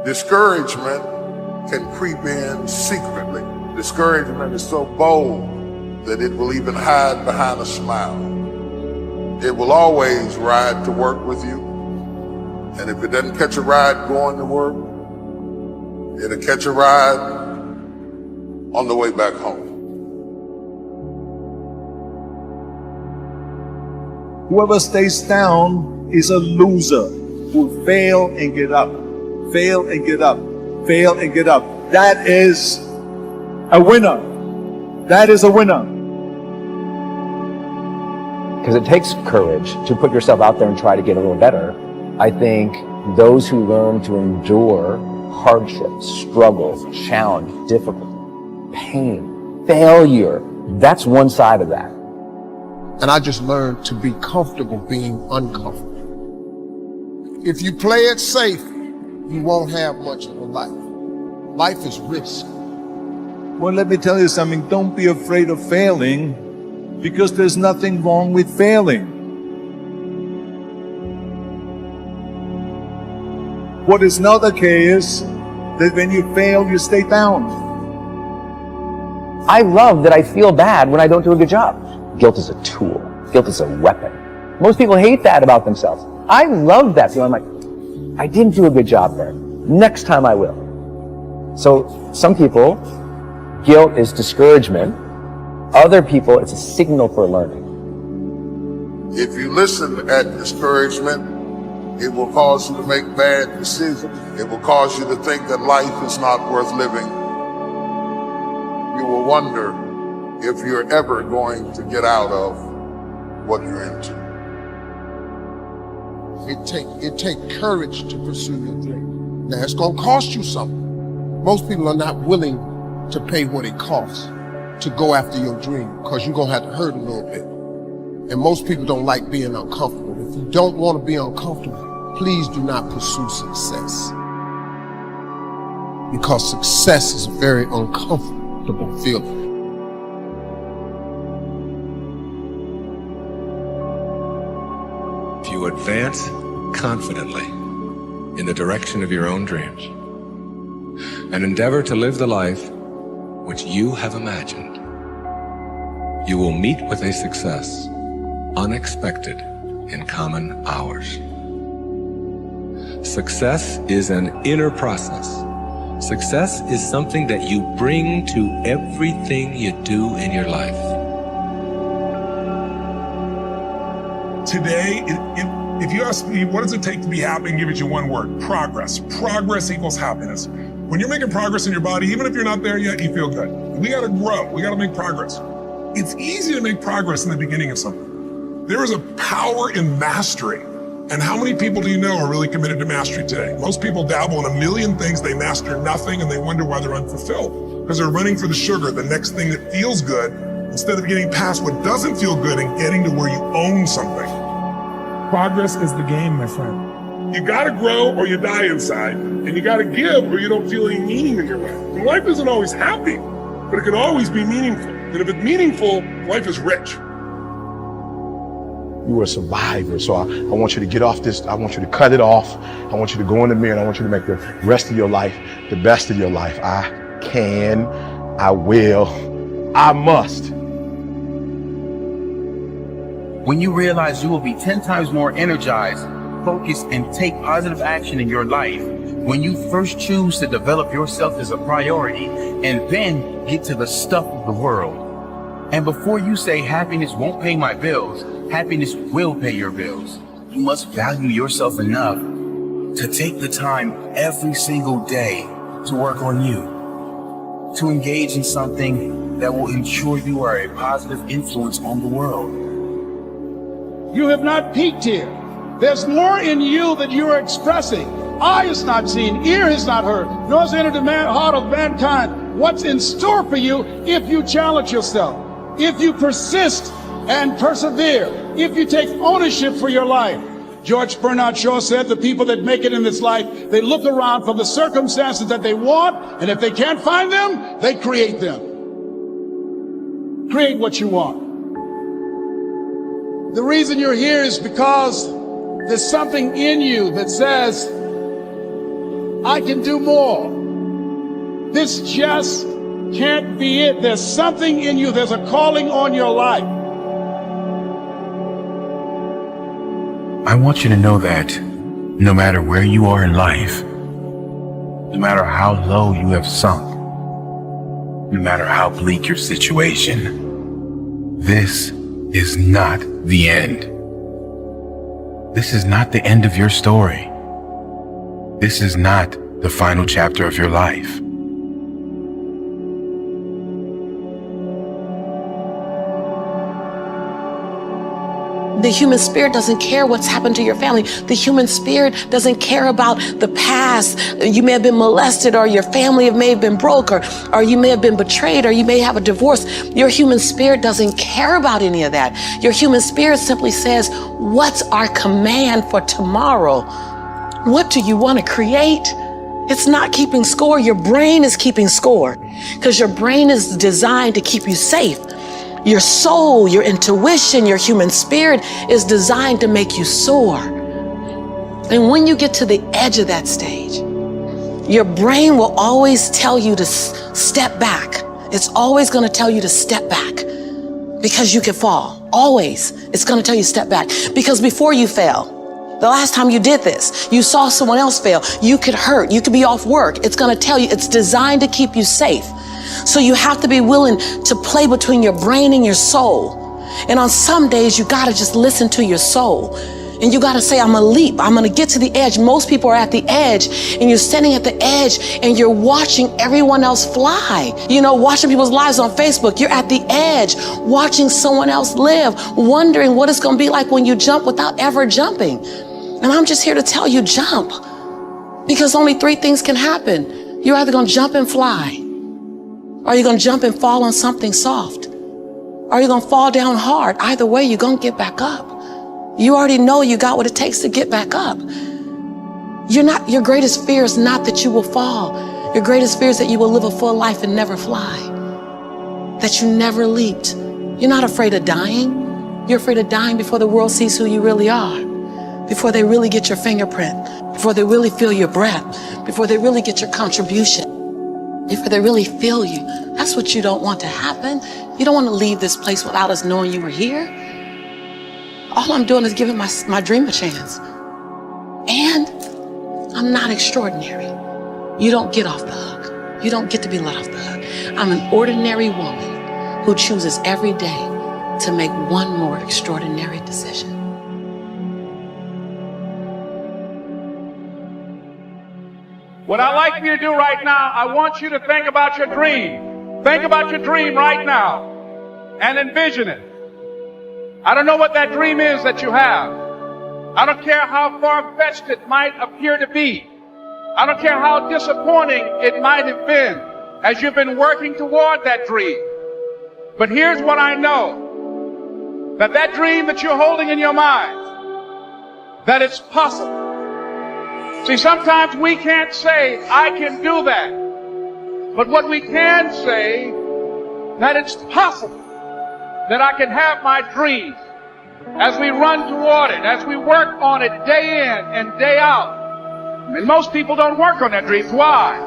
Discouragement can creep in secretly. Discouragement is so bold that it will even hide behind a smile. It will always ride to work with you. And if it doesn't catch a ride going to work, it'll catch a ride on the way back home. Whoever stays down is a loser who will fail and get up, fail and get up, fail and get up. That is a winner. That is a winner. Because it takes courage to put yourself out there and try to get a little better. I think those who learn to endure hardship, struggle, challenge, difficulty, pain, failure, that's one side of that. And I just learned to be comfortable being uncomfortable. If you play it safe, you won't have much of a life. Life is risk. Well, let me tell you something. Don't be afraid of failing, because there's nothing wrong with failing. What is not okay is that when you fail, you stay down. I love that I feel bad when I don't do a good job. Guilt is a tool. Guilt is a weapon. Most people hate that about themselves. I love that feeling. I'm like, I didn't do a good job there. Next time I will. So some people, guilt is discouragement. Other people, it's a signal for learning. If you listen at discouragement, it will cause you to make bad decisions. It will cause you to think that life is not worth living. You will wonder if you're ever going to get out of what you're into. It take courage to pursue your dream. Now, it's gonna cost you something. Most people are not willing to pay what it costs to go after your dream, because you're gonna have to hurt a little bit. And most people don't like being uncomfortable. If you don't want to be uncomfortable, please do not pursue success. Because success is a very uncomfortable feeling. If you advance confidently in the direction of your own dreams and endeavor to live the life which you have imagined, you will meet with a success unexpected in common hours. Success is an inner process. Success is something that you bring to everything you do in your life. Today, if you ask me, what does it take to be happy, and give it you one word: progress. Progress equals happiness. When you're making progress in your body, even if you're not there yet, you feel good. We gotta grow, we gotta make progress. It's easy to make progress in the beginning of something. There is a power in mastery. And how many people do you know are really committed to mastery today? Most people dabble in a million things, they master nothing, and they wonder why they're unfulfilled. Because they're running for the sugar, the next thing that feels good, instead of getting past what doesn't feel good and getting to where you own something. Progress is the game, my friend. You gotta grow or you die inside, and you gotta give or you don't feel any meaning in your life. And life isn't always happy, but it can always be meaningful. And if it's meaningful, life is rich. You were a survivor, so I want you to get off this. I want you to cut it off. I want you to go in the mirror, and I want you to make the rest of your life the best of your life. I can, I will, I must. When you realize you will be 10 times more energized, focused, and take positive action in your life, when you first choose to develop yourself as a priority and then get to the stuff of the world. And before you say happiness won't pay my bills, happiness will pay your bills. You must value yourself enough to take the time every single day to work on you, to engage in something that will ensure you are a positive influence on the world. You have not peaked here. There's more in you that you are expressing. Eye has not seen, ear has not heard, nor has entered the heart of mankind what's in store for you if you challenge yourself, if you persist and persevere, if you take ownership for your life. George Bernard Shaw said the people that make it in this life, they look around for the circumstances that they want, and if they can't find them, they create them. Create what you want. The reason you're here is because there's something in you that says, I can do more. This just can't be it. There's something in you. There's a calling on your life. I want you to know that no matter where you are in life, no matter how low you have sunk, no matter how bleak your situation, this is not the end. This is not the end of your story. This is not the final chapter of your life. The human spirit doesn't care what's happened to your family. The human spirit doesn't care about the past. You may have been molested, or your family may have been broke, or you may have been betrayed, or you may have a divorce. Your human spirit doesn't care about any of that. Your human spirit simply says, what's our command for tomorrow? What do you want to create? It's not keeping score. Your brain is keeping score, because your brain is designed to keep you safe. Your soul, your intuition, your human spirit is designed to make you soar. And when you get to the edge of that stage, your brain will always tell you to step back. It's always going to tell you to step back, because you can fall. Always. It's going to tell you to step back, because before you fell, the last time you did this, you saw someone else fail. You could hurt. You could be off work. It's going to tell you, it's designed to keep you safe. So you have to be willing to play between your brain and your soul. And on some days, you got to just listen to your soul. And you got to say, I'm going to leap. I'm going to get to the edge. Most people are at the edge, and you're standing at the edge and you're watching everyone else fly. You know, watching people's lives on Facebook. You're at the edge, watching someone else live, wondering what it's going to be like when you jump without ever jumping. And I'm just here to tell you, jump. Because only three things can happen. You're either going to jump and fly, or you're going to jump and fall on something soft, or you're going to fall down hard. Either way, you're going to get back up. You already know you got what it takes to get back up. Your greatest fear is not that you will fall. Your greatest fear is that you will live a full life and never fly, that you never leaped. You're not afraid of dying. You're afraid of dying before the world sees who you really are, before they really get your fingerprint, before they really feel your breath, before they really get your contribution, before they really feel you. That's what you don't want to happen. You don't want to leave this place without us knowing you were here. All I'm doing is giving my dream a chance. And I'm not extraordinary. You don't get off the hook. You don't get to be let off the hook. I'm an ordinary woman who chooses every day to make one more extraordinary decision. What I'd like for you to do right now, I want you to think about your dream. Think about your dream right now and envision it. I don't know what that dream is that you have. I don't care how far-fetched it might appear to be. I don't care how disappointing it might have been as you've been working toward that dream. But here's what I know, that dream that you're holding in your mind, that it's possible. See, sometimes we can't say, I can do that. But what we can say, that it's possible that I can have my dreams as we run toward it, as we work on it day in and day out. And most people don't work on their dreams. Why?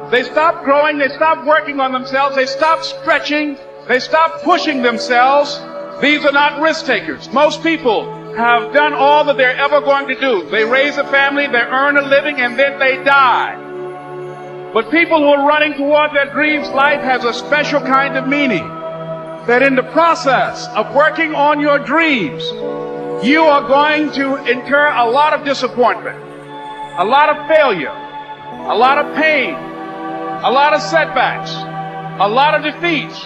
They stop growing, they stop working on themselves, they stop stretching, they stop pushing themselves. These are not risk takers. Most people have done all that they're ever going to do. They raise a family, they earn a living, and then they die. But people who are running toward their dreams, life has a special kind of meaning. That in the process of working on your dreams, you are going to incur a lot of disappointment, a lot of failure, a lot of pain, a lot of setbacks, a lot of defeats.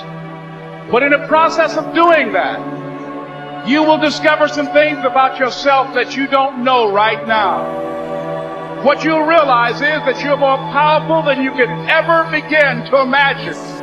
But in the process of doing that, you will discover some things about yourself that you don't know right now. What you'll realize is that you're more powerful than you can ever begin to imagine.